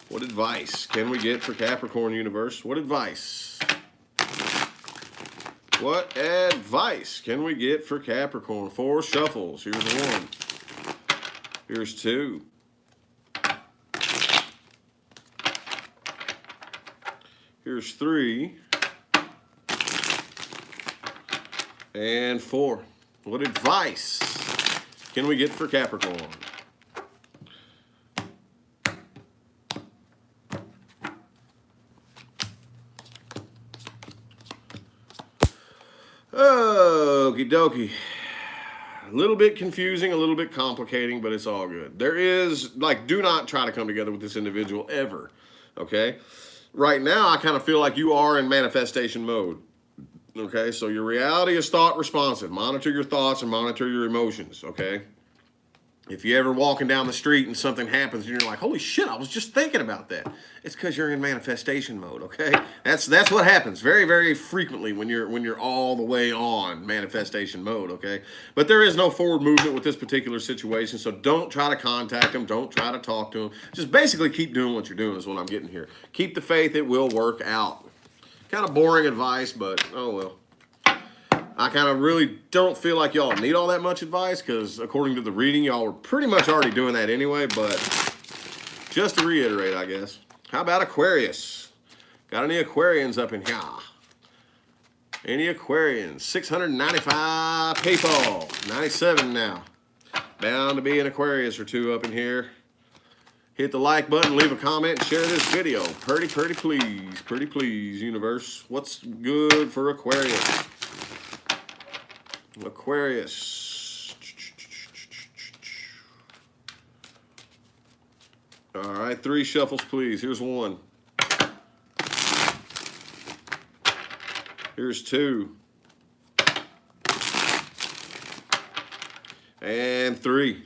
What advice can we get for Capricorn universe? What advice? What advice can we get for Capricorn? 4 shuffles. Here's 1. Here's 2. Here's 3. And 4. What advice can we get for Capricorn? Okie dokie. A little bit confusing, a little bit complicating, but it's all good. There is, like, do not try to come together with this individual ever, okay? Right now, I kind of feel like you are in manifestation mode, okay? So your reality is thought responsive. Monitor your thoughts and monitor your emotions, okay? If you're ever walking down the street and something happens and you're like, holy shit, I was just thinking about that. It's because you're in manifestation mode, okay? That's what happens very, very frequently when you're all the way on manifestation mode, okay? But there is no forward movement with this particular situation, so don't try to contact them. Don't try to talk to them. Just basically keep doing what you're doing is what I'm getting here. Keep the faith. It will work out. Kind of boring advice, but oh well. I kind of really don't feel like y'all need all that much advice because according to the reading, y'all were pretty much already doing that anyway, but just to reiterate, I guess. How about Aquarius? Got any Aquarians up in here? Any Aquarians? 695 people. 97 now. Bound to be an Aquarius or two up in here. Hit the like button, leave a comment, and share this video. Pretty please, universe. What's good for Aquarius? Aquarius. All right, 3 shuffles, please. Here's 1. Here's 2. And 3.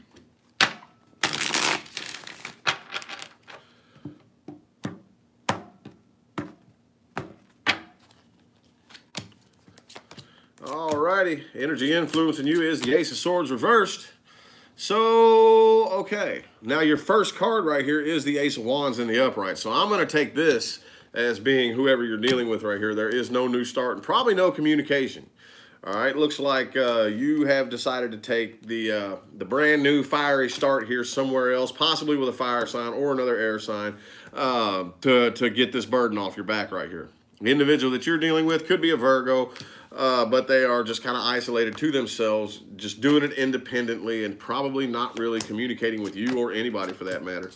Alrighty, energy influencing you is the Ace of Swords reversed. So, okay. Now your first card right here is the Ace of Wands in the upright. So I'm going to take this as being whoever you're dealing with right here. There is no new start and probably no communication. All right, looks like you have decided to take the brand new fiery start here somewhere else, possibly with a fire sign or another air sign, to get this burden off your back right here. The individual that you're dealing with could be a Virgo, but they are just kind of isolated to themselves, just doing it independently and probably not really communicating with you or anybody for that matter.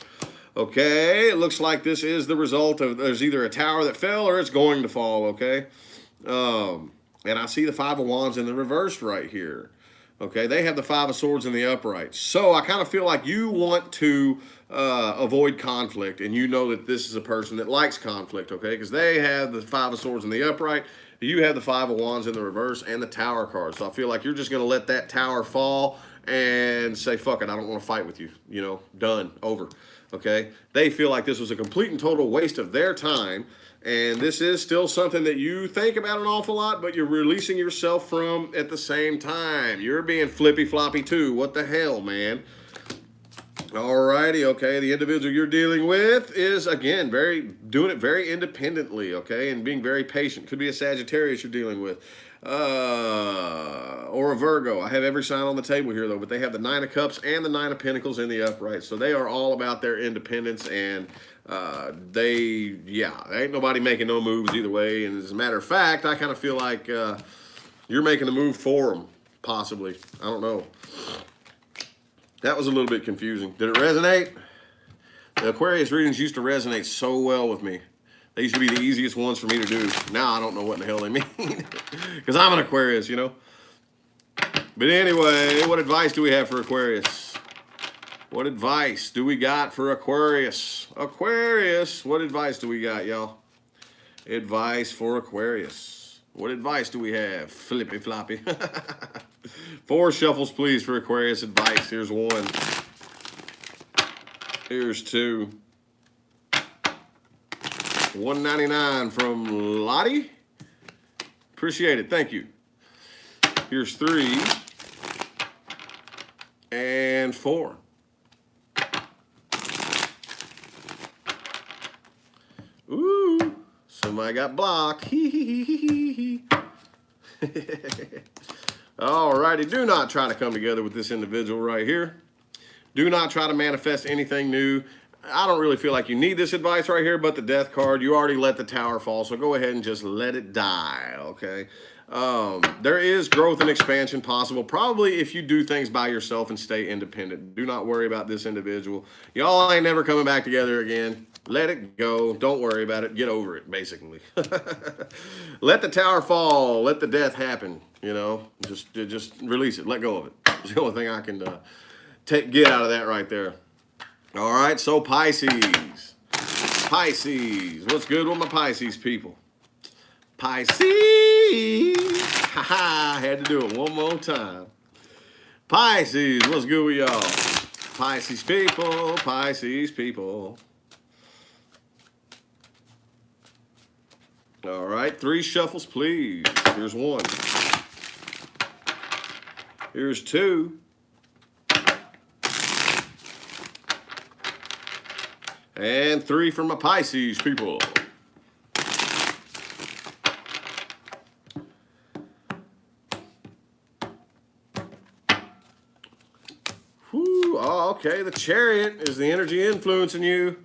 Okay, it looks like this is the result of there's either a tower that fell or it's going to fall, okay? And I see the 5 of Wands in the reversed right here. Okay, they have the 5 of Swords in the upright. So I kind of feel like you want to avoid conflict, and you know that this is a person that likes conflict, okay? Because they have the 5 of Swords in the upright. You have the 5 of Wands in the reverse and the Tower card. So I feel like you're just going to let that tower fall and say, fuck it, I don't want to fight with you. You know, done, over, okay? They feel like this was a complete and total waste of their time. And this is still something that you think about an awful lot, but you're releasing yourself from at the same time. You're being flippy-floppy too. What the hell, man? Alrighty, okay. The individual you're dealing with is, again, doing it very independently, okay, and being very patient. Could be a Sagittarius you're dealing with. Or a Virgo. I have every sign on the table here, though, but they have the 9 of Cups and the 9 of Pentacles in the upright. So they are all about their independence, and ain't nobody making no moves either way. And as a matter of fact, I kind of feel like you're making the move for them, possibly. I don't know. That was a little bit confusing. Did it resonate? The Aquarius readings used to resonate so well with me. They used to be the easiest ones for me to do. Now I don't know what in the hell they mean. Because I'm an Aquarius, you know. But anyway, what advice do we have for Aquarius? What advice do we got for Aquarius? Aquarius, what advice do we got, y'all? Advice for Aquarius. What advice do we have? Flippy floppy. 4 shuffles, please, for Aquarius advice. Here's 1. Here's 2. $1.99 from Lottie. Appreciate it. Thank you. Here's 3. And 4. Ooh, somebody got blocked. Alrighty, do not try to come together with this individual right here. Do not try to manifest anything new. I don't really feel like you need this advice right here, but the death card, you already let the tower fall, so go ahead and just let it die, okay? There is growth and expansion possible, probably if you do things by yourself and stay independent. Do not worry about this individual. Y'all ain't never coming back together again. Let it go. Don't worry about it. Get over it, basically. Let the tower fall. Let the death happen, you know? Just release it. Let go of it. It's the only thing I can get out of that right there. All right, so Pisces. Pisces. What's good with my Pisces people? Pisces. Haha, had to do it one more time. Pisces, what's good with y'all? Pisces people, Pisces people. All right, 3 shuffles, please. Here's 1. Here's 2. And 3 from my Pisces people. Whew, oh, okay, the Chariot is the energy influencing you.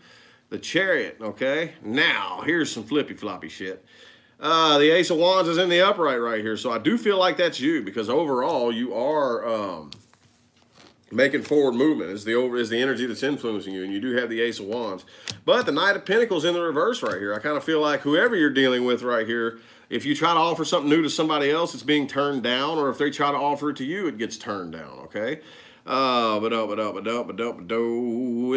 The Chariot, okay? Now, here's some flippy floppy shit. The Ace of Wands is in the upright right here, so I do feel like that's you because overall you are making forward movement is the energy that's influencing you, and you do have the Ace of Wands. But the Knight of Pentacles in the reverse right here. I kind of feel like whoever you're dealing with right here, if you try to offer something new to somebody else, it's being turned down, or if they try to offer it to you, it gets turned down, okay? It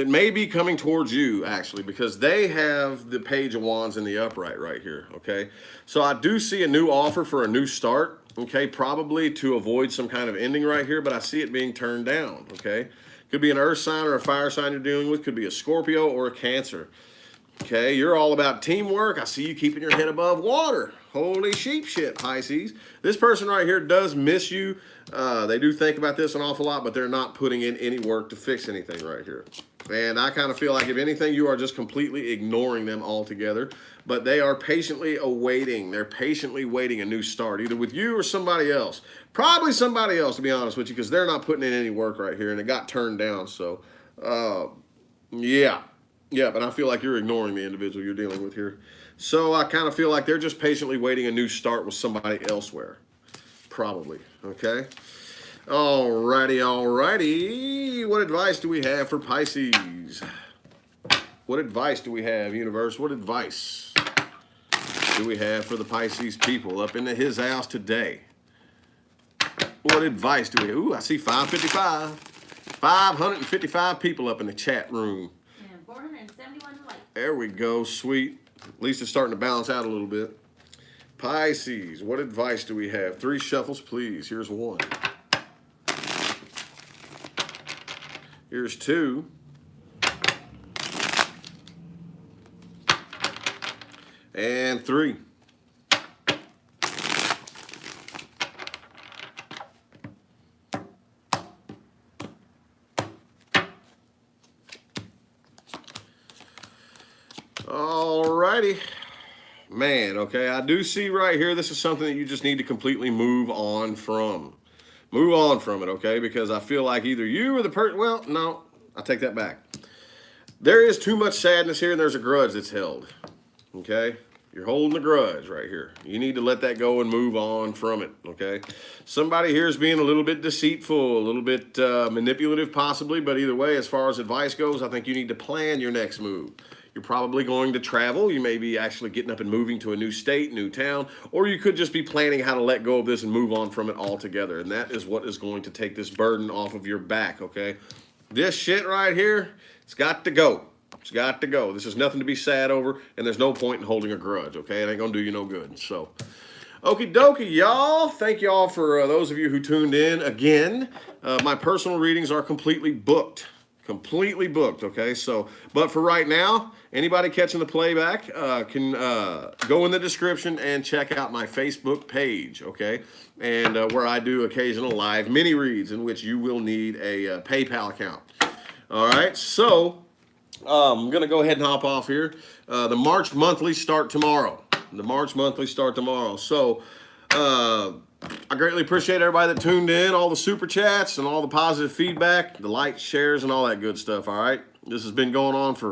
may be coming towards you, actually, because they have the Page of Wands in the upright right here, okay? So I do see a new offer for a new start, okay? Probably to avoid some kind of ending right here, but I see it being turned down, okay? Could be an earth sign or a fire sign you're dealing with. Could be a Scorpio or a Cancer. Okay, you're all about teamwork. I see you keeping your head above water. Holy sheep shit, Pisces. This person right here does miss you. They do think about this an awful lot, but they're not putting in any work to fix anything right here. And I kind of feel like if anything, you are just completely ignoring them altogether. But they are patiently awaiting. They're patiently waiting a new start, either with you or somebody else. Probably somebody else, to be honest with you, because they're not putting in any work right here, and it got turned down. So, yeah. Yeah, but I feel like you're ignoring the individual you're dealing with here. So I kind of feel like they're just patiently waiting a new start with somebody elsewhere. Probably, okay? Alrighty. What advice do we have for Pisces? What advice do we have, universe? What advice do we have for the Pisces people up into his house today? What advice do we have? Ooh, I see 555. 555 people up in the chat room. 471 likes. There we go, sweet. At least it's starting to balance out a little bit. Pisces, what advice do we have? 3 shuffles, please. Here's 1. Here's 2. And 3. Alrighty. Man, okay, I do see right here, this is something that you just need to completely move on from. Move on from it, okay? Because I feel like either you or the person, well, no, I take that back. There is too much sadness here, and there's a grudge that's held, okay? You're holding a grudge right here. You need to let that go and move on from it, okay? Somebody here is being a little bit deceitful, a little bit manipulative possibly, but either way, as far as advice goes, I think you need to plan your next move. You're probably going to travel. You may be actually getting up and moving to a new state, new town, or you could just be planning how to let go of this and move on from it altogether. And that is what is going to take this burden off of your back, okay? This shit right here, it's got to go. It's got to go. This is nothing to be sad over, and there's no point in holding a grudge, okay? It ain't going to do you no good. So, Okie dokie, y'all. Thank y'all for those of you who tuned in again. My personal readings are completely booked. Completely booked, okay? So, but for right now, anybody catching the playback can go in the description and check out my Facebook page, okay? And where I do occasional live mini reads in which you will need a PayPal account. All right, so I'm going to go ahead and hop off here. The March monthly start tomorrow. So I greatly appreciate everybody that tuned in, all the super chats and all the positive feedback, the likes, shares, and all that good stuff, all right? This has been going on for